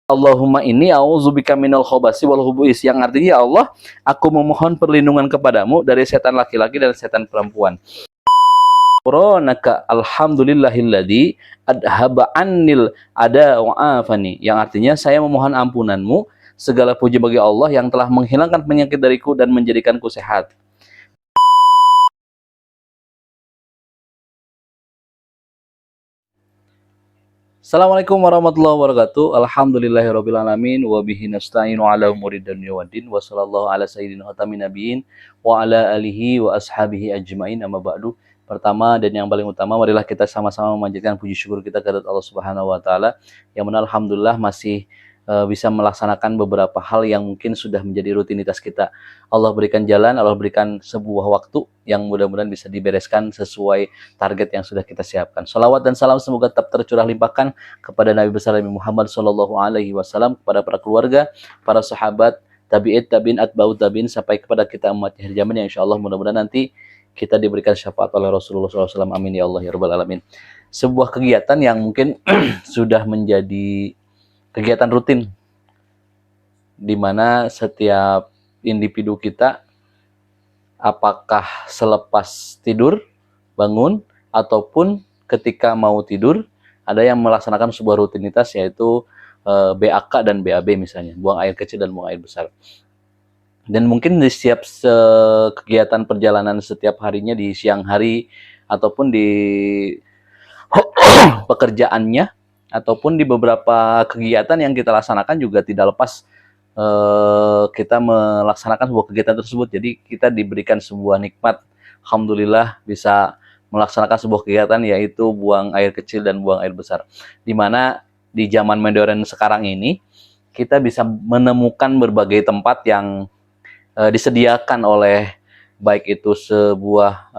Allahumma inni a'udzubika minal khobasi wal hubuis, yang artinya, ya Allah, aku memohon perlindungan kepadamu dari setan laki-laki dan setan perempuan. Qur'anaka alhamdulillahilladzi adhaba annil ada wa afani, yang artinya saya memohon ampunanmu, segala puji bagi Allah yang telah menghilangkan penyakit dariku dan menjadikanku sehat. Assalamualaikum warahmatullahi wabarakatuh. Alhamdulillahirabbil alamin wa bihi nasta'inu ala umuri dunya waddin wa sallallahu ala sayyidina khatamin nabiyyin wa ala alihi wa ashabihi ajmain, amma ba'du. Pertama dan yang paling utama, marilah kita sama-sama memanjatkan puji syukur kita kepada Allah Subhanahu wa taala yang mana alhamdulillah masih bisa melaksanakan beberapa hal yang mungkin sudah menjadi rutinitas kita. Allah berikan jalan, Allah berikan sebuah waktu yang mudah-mudahan bisa dibereskan sesuai target yang sudah kita siapkan. Salawat dan salam semoga tetap tercurah limpahkan kepada Nabi besar Nabi Muhammad Shallallahu Alaihi Wasallam, kepada para keluarga, para sahabat, tabi'in, atba'ut tabi'in, sampai kepada kita umat akhir zaman yang insya Allah mudah-mudahan nanti kita diberikan syafaat oleh Rasulullah SAW. Amin ya Allah ya Rabbal Alamin. Sebuah kegiatan yang mungkin sudah menjadi kegiatan rutin di mana setiap individu kita, apakah selepas tidur, bangun, ataupun ketika mau tidur, ada yang melaksanakan sebuah rutinitas, yaitu BAK dan BAB misalnya, buang air kecil dan buang air besar. Dan mungkin di setiap kegiatan perjalanan setiap harinya, di siang hari, ataupun di pekerjaannya, ataupun di beberapa kegiatan yang kita laksanakan juga tidak lepas kita melaksanakan sebuah kegiatan tersebut. Jadi kita diberikan sebuah nikmat, alhamdulillah bisa melaksanakan sebuah kegiatan, yaitu buang air kecil dan buang air besar. Dimana di zaman modern sekarang ini kita bisa menemukan berbagai tempat yang disediakan oleh baik itu sebuah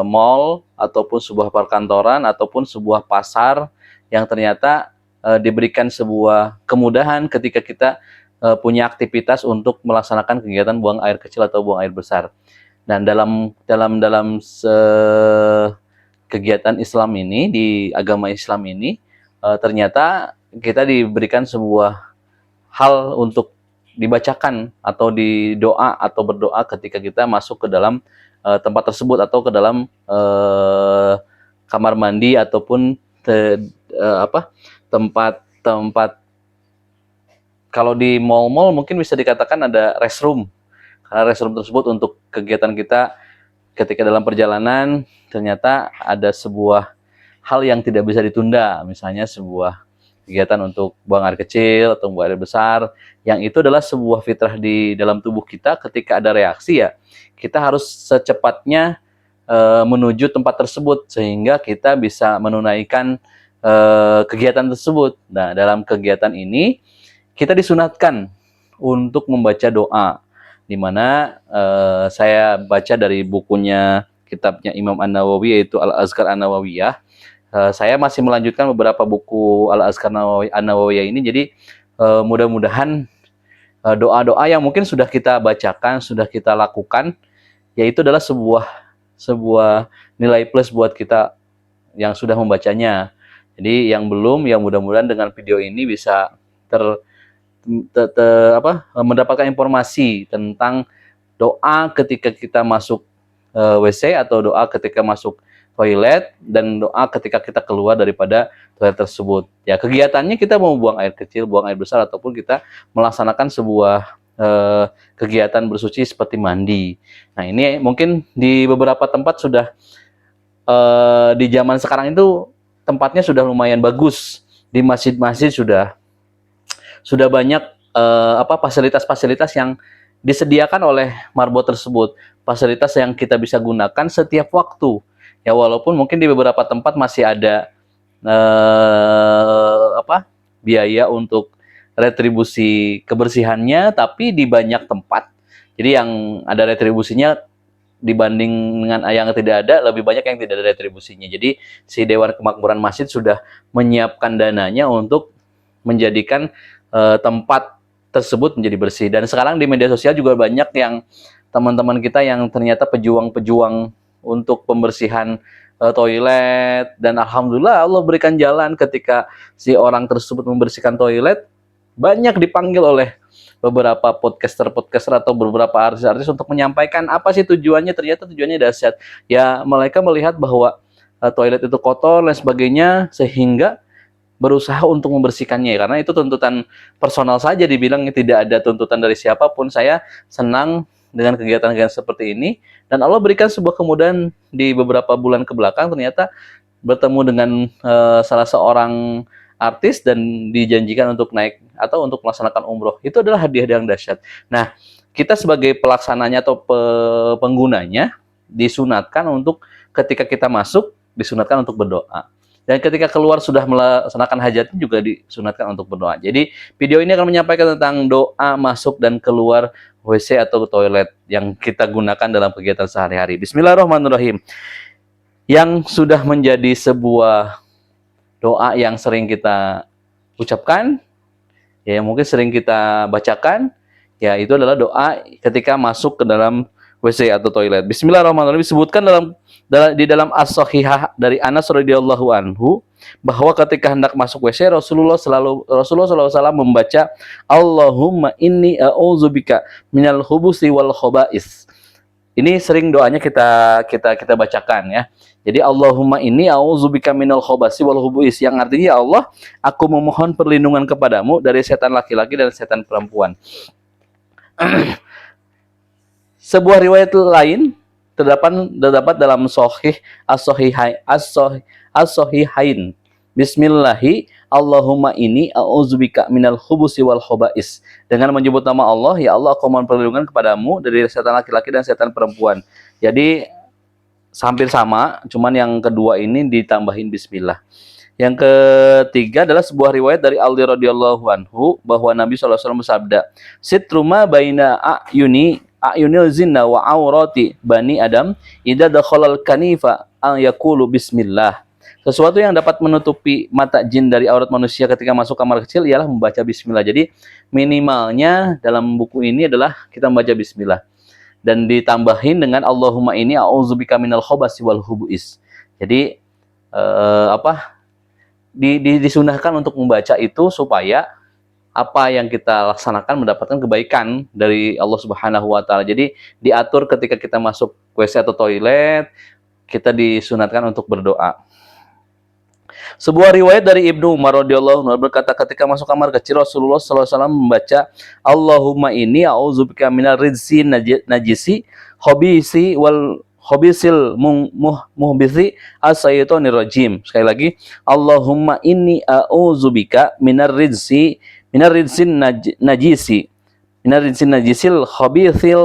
mall, ataupun sebuah perkantoran, ataupun sebuah pasar yang ternyata diberikan sebuah kemudahan ketika kita punya aktivitas untuk melaksanakan kegiatan buang air kecil atau buang air besar. Dan dalam kegiatan Islam ini, di agama Islam ini, ternyata kita diberikan sebuah hal untuk dibacakan atau didoa atau berdoa ketika kita masuk ke dalam tempat tersebut, atau ke dalam kamar mandi, ataupun tempat kalau di mall-mall mungkin bisa dikatakan ada restroom. Karena restroom tersebut untuk kegiatan kita ketika dalam perjalanan, ternyata ada sebuah hal yang tidak bisa ditunda, misalnya sebuah kegiatan untuk buang air kecil atau buang air besar, yang itu adalah sebuah fitrah di dalam tubuh kita. Ketika ada reaksi, ya kita harus secepatnya menuju tempat tersebut sehingga kita bisa menunaikan kegiatan tersebut. Nah, dalam kegiatan ini kita disunatkan untuk membaca doa, di mana saya baca dari bukunya, kitabnya Imam An-Nawawi, yaitu Al-Azkar An-Nawawiyah. Saya masih melanjutkan beberapa buku Al-Azkar An-Nawawiyah ini. Jadi mudah-mudahan doa-doa yang mungkin sudah kita bacakan, sudah kita lakukan, yaitu adalah sebuah nilai plus buat kita yang sudah membacanya. Jadi yang belum, yang mudah-mudahan dengan video ini bisa mendapatkan informasi tentang doa ketika kita masuk WC, atau doa ketika masuk toilet, dan doa ketika kita keluar daripada toilet tersebut. Ya, kegiatannya kita mau buang air kecil, buang air besar, ataupun kita melaksanakan sebuah kegiatan bersuci seperti mandi. Nah, ini mungkin di beberapa tempat sudah di zaman sekarang itu tempatnya sudah lumayan bagus. Di masjid-masjid sudah banyak fasilitas-fasilitas yang disediakan oleh marbot tersebut. Fasilitas yang kita bisa gunakan setiap waktu. Ya, walaupun mungkin di beberapa tempat masih ada biaya untuk retribusi kebersihannya, tapi di banyak tempat, jadi yang ada retribusinya dibanding dengan yang tidak ada, lebih banyak yang tidak ada retribusinya. Jadi si Dewan Kemakmuran Masjid sudah menyiapkan dananya untuk menjadikan tempat tersebut menjadi bersih. Dan sekarang di media sosial juga banyak yang teman-teman kita yang ternyata pejuang-pejuang untuk pembersihan toilet, dan alhamdulillah Allah berikan jalan ketika si orang tersebut membersihkan toilet, banyak dipanggil oleh beberapa podcaster atau beberapa artis-artis untuk menyampaikan apa sih tujuannya. Ternyata tujuannya dahsyat. Ya, mereka melihat bahwa toilet itu kotor dan sebagainya, sehingga berusaha untuk membersihkannya, karena itu tuntutan personal saja, dibilang tidak ada tuntutan dari siapapun. Saya senang dengan kegiatan-kegiatan seperti ini, dan Allah berikan sebuah kemudahan di beberapa bulan ke belakang. Ternyata bertemu dengan salah seorang artis dan dijanjikan untuk naik atau untuk melaksanakan umroh. Itu adalah hadiah yang dahsyat. Nah, kita sebagai pelaksananya atau penggunanya disunatkan untuk ketika kita masuk, disunatkan untuk berdoa. Dan ketika keluar sudah melaksanakan hajatnya juga disunatkan untuk berdoa. Jadi video ini akan menyampaikan tentang doa masuk dan keluar WC atau toilet yang kita gunakan dalam kegiatan sehari-hari. Bismillahirrahmanirrahim. Yang sudah menjadi sebuah doa yang sering kita ucapkan, ya mungkin sering kita bacakan, ya itu adalah doa ketika masuk ke dalam WC atau toilet. Bismillahirrahmanirrahim. Disebutkan di dalam As-Sahihah dari Anas radhiyallahu anhu bahwa ketika hendak masuk WC, Rasulullah SAW membaca Allahumma inni a'udzubika minal khubusi wal khaba'is. Ini sering doanya kita bacakan ya. Jadi Allahumma inni a'udzubika minal khabasi wal khubuis, yang artinya, ya Allah, aku memohon perlindungan kepadamu dari setan laki-laki dan setan perempuan. Sebuah riwayat lain terdapat dalam Sahih As-Sahihain. Bismillahi Allahumma inni a'udzubika minal khubusi wal khaba'is. Dengan menyebut nama Allah, ya Allah, aku mohon perlindungan kepadamu dari setan laki-laki dan setan perempuan. Jadi hampir sama, cuman yang kedua ini ditambahin bismillah. Yang ketiga adalah sebuah riwayat dari Ali radhiyallahu anhu bahwa Nabi SAW bersabda, "Sitruma baina ayunil zinna wa aurati bani Adam idza dakhalal kanifa an yaqulu bismillah." Sesuatu yang dapat menutupi mata jin dari aurat manusia ketika masuk kamar kecil ialah membaca bismillah. Jadi minimalnya dalam buku ini adalah kita membaca bismillah. Dan ditambahin dengan Allahumma inni a'udzubika minal khabasi wal khubuis. Jadi disunahkan untuk membaca itu supaya apa yang kita laksanakan mendapatkan kebaikan dari Allah Subhanahu wa taala. Jadi diatur ketika kita masuk WC atau toilet, kita disunatkan untuk berdoa. Sebuah riwayat dari Ibnu Umar radhiyallahu anhu berkata, ketika masuk kamar kecil, Rasulullah SAW membaca Allahumma inni a'udzubika minal rizqi najisi khabisi wal khabisil muhbisi as-syaitonir rajim. Sekali lagi, Allahumma inni a'udzubika minar rizqin najisil khabisil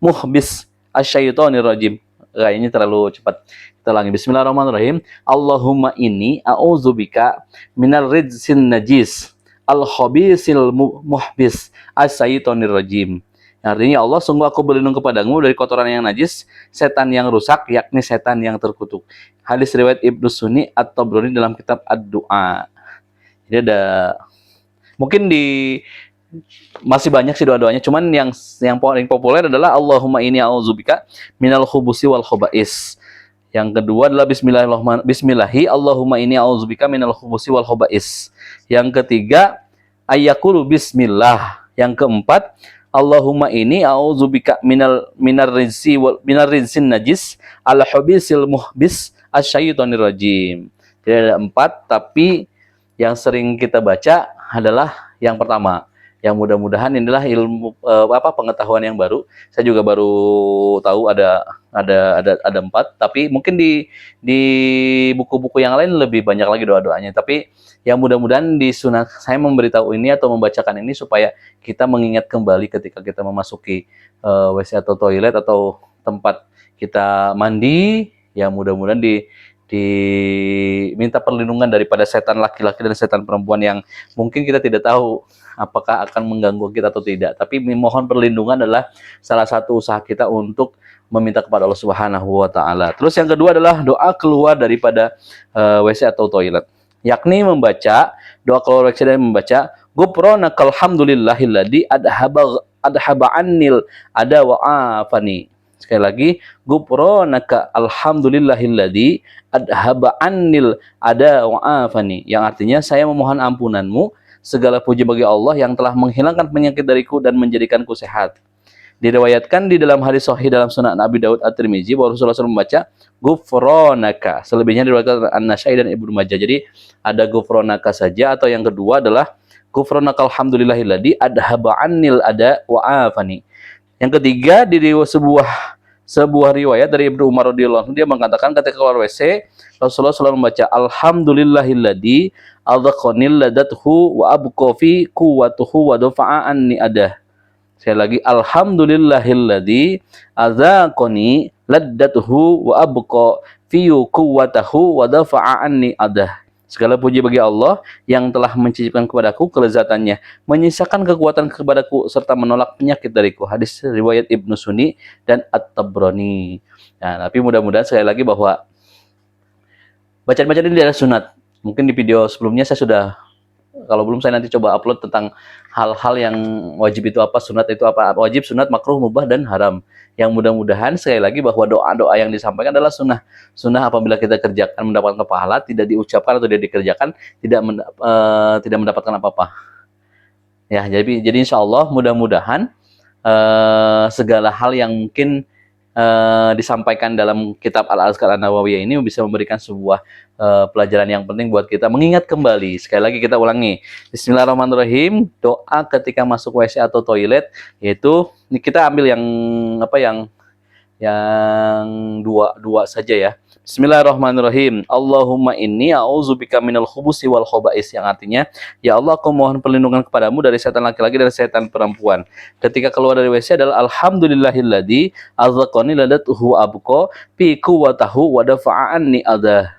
muhbis as-syaitonir rajim. Kayaknya terlalu cepat. Kita ulangi. Bismillahirrahmanirrahim. Allahumma inni a'udzubika minar rizqin najis al-khabisil muhbis as-syaitonir rajim. Artinya, Allah, sungguh aku berlindung kepadamu dari kotoran yang najis, setan yang rusak, yakni setan yang terkutuk. Hadis riwayat Ibnu Sunni At-Tabrani dalam kitab Ad-Du'a. Jadi ada mungkin masih banyak sih doa-doanya, cuman yang paling populer adalah Allahumma inni a'udzubika minal khubusi wal khaba'is. Yang kedua adalah bismillahi Allahumma inni a'udzubika minal khubusi wal khaba'is. Yang ketiga ayyakulu bismillah. Yang keempat Allahumma inni a'udzubika minar rizqin najis al khabisil muhbis asyaitonir rajim. Jadi ada 4, tapi yang sering kita baca adalah yang pertama. Yang mudah-mudahan inilah ilmu pengetahuan yang baru. Saya juga baru tahu ada 4, tapi mungkin di buku-buku yang lain lebih banyak lagi doa-doanya. Tapi yang mudah-mudahan saya memberitahu ini atau membacakan ini supaya kita mengingat kembali ketika kita memasuki WC atau toilet atau tempat kita mandi. Ya mudah-mudahan diminta perlindungan daripada setan laki-laki dan setan perempuan yang mungkin kita tidak tahu apakah akan mengganggu kita atau tidak. Tapi mohon perlindungan adalah salah satu usaha kita untuk meminta kepada Allah Subhanahu wa taala. Terus yang kedua adalah doa keluar daripada WC atau toilet. Yakni membaca doa keluar WC dan membaca Ghufranakal hamdulillahilladzi adhaba annil ada wa afani. Sekali lagi, ghufranaka alhamdulillahilladzi adhaba annil ada wa afani. Yang artinya saya memohon ampunanmu, segala puji bagi Allah yang telah menghilangkan penyakit dariku dan menjadikanku sehat. Diriwayatkan di dalam hadis sahih dalam Sunan Abi Daud At-Tirmizi bahwa Rasulullah SAW membaca ghufranaka. Selebihnya diriwayatkan An-Nasai dan Ibnu Majah. Jadi ada ghufranaka saja, atau yang kedua adalah ghufranaka alhamdulillahilladzi adhaba annil ada wa afani. Yang ketiga di sebuah riwayat dari Ibnu Umar radhiyallahu anhu, dia mengatakan ketika keluar WC Rasulullah SAW membaca alhamdulillahilladzi adzaqanil ladathu wa abqa fi quwwatuhu wa dafa'a anni adah. Sekali lagi, alhamdulillahilladzi adzaqani laddatuhu wa abqa fi quwwatahu wa dafa'a anni adah. Segala puji bagi Allah yang telah mencicipkan kepadaku kelezatannya, menyisakan kekuatan kepadaku serta menolak penyakit dariku. Hadis riwayat Ibnu Sunni dan At-Tabrani. Nah, tapi mudah-mudahan sekali lagi bahwa bacaan-bacaan ini adalah sunat. Mungkin di video sebelumnya saya sudah, kalau belum saya nanti coba upload tentang hal-hal yang wajib itu apa, sunat itu apa, wajib, sunat, makruh, mubah, dan haram. Yang mudah-mudahan sekali lagi bahwa doa-doa yang disampaikan adalah sunnah. Sunnah apabila kita kerjakan mendapatkan pahala, tidak diucapkan atau tidak dikerjakan tidak mendapatkan apa-apa. Ya, jadi insya Allah mudah-mudahan segala hal yang mungkin disampaikan dalam kitab Al-Azkar An-Nawawiyah ini bisa memberikan sebuah pelajaran yang penting buat kita mengingat kembali. Sekali lagi kita ulangi. Bismillahirrahmanirrahim. Doa ketika masuk WC atau toilet, yaitu kita ambil yang dua saja ya. Bismillahirrahmanirrahim. Allahumma inni a'udzubika minal khubusi wal khobais, yang artinya, ya Allah, aku mohon perlindungan kepadamu dari setan laki-laki dan setan perempuan. Ketika keluar dari WC adalah alhamdulillahilladzi adzaqani ladatuhu abqa fi quwwatahu wa dafa'a anni adah.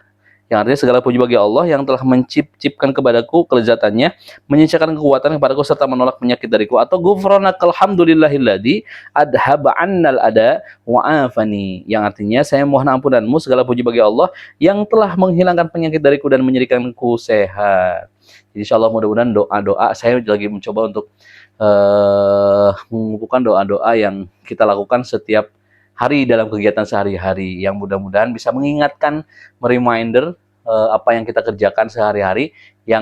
Yang artinya segala puji bagi Allah yang telah menciptakan kepadaku kelezatannya, menyisakan kekuatan kepadaku serta menolak penyakit dariku. Atau ghufranakal hamdulillahilladzi adhaba annal ada wa afani. Yang artinya saya mohon ampunanmu, segala puji bagi Allah yang telah menghilangkan penyakit dariku dan menjadikanku sehat. Jadi insyaallah mudah-mudahan doa-doa, saya lagi mencoba untuk mengumpulkan doa-doa yang kita lakukan setiap hari dalam kegiatan sehari-hari, yang mudah-mudahan bisa mengingatkan, mereminder apa yang kita kerjakan sehari-hari, yang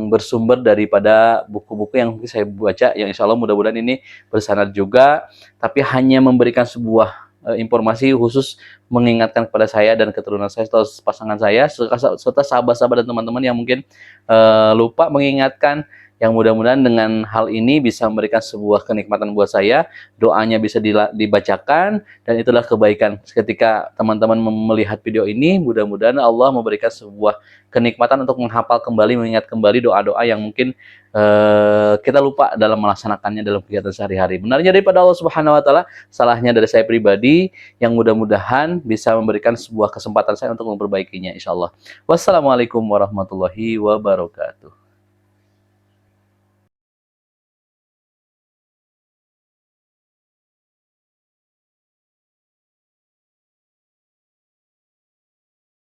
bersumber daripada buku-buku yang saya baca, yang insya Allah mudah-mudahan ini bersanad juga, tapi hanya memberikan sebuah informasi khusus mengingatkan kepada saya dan keturunan saya atau pasangan saya serta sahabat-sahabat dan teman-teman yang mungkin lupa mengingatkan. Yang mudah-mudahan dengan hal ini bisa memberikan sebuah kenikmatan buat saya, doanya bisa dibacakan, dan itulah kebaikan. Ketika teman-teman melihat video ini, mudah-mudahan Allah memberikan sebuah kenikmatan untuk menghafal kembali, mengingat kembali doa-doa yang mungkin kita lupa dalam melaksanakannya dalam kegiatan sehari-hari. Benarnya daripada Allah Subhanahu wa Ta'ala, salahnya dari saya pribadi, yang mudah-mudahan bisa memberikan sebuah kesempatan saya untuk memperbaikinya, insya Allah. Wassalamualaikum warahmatullahi wabarakatuh.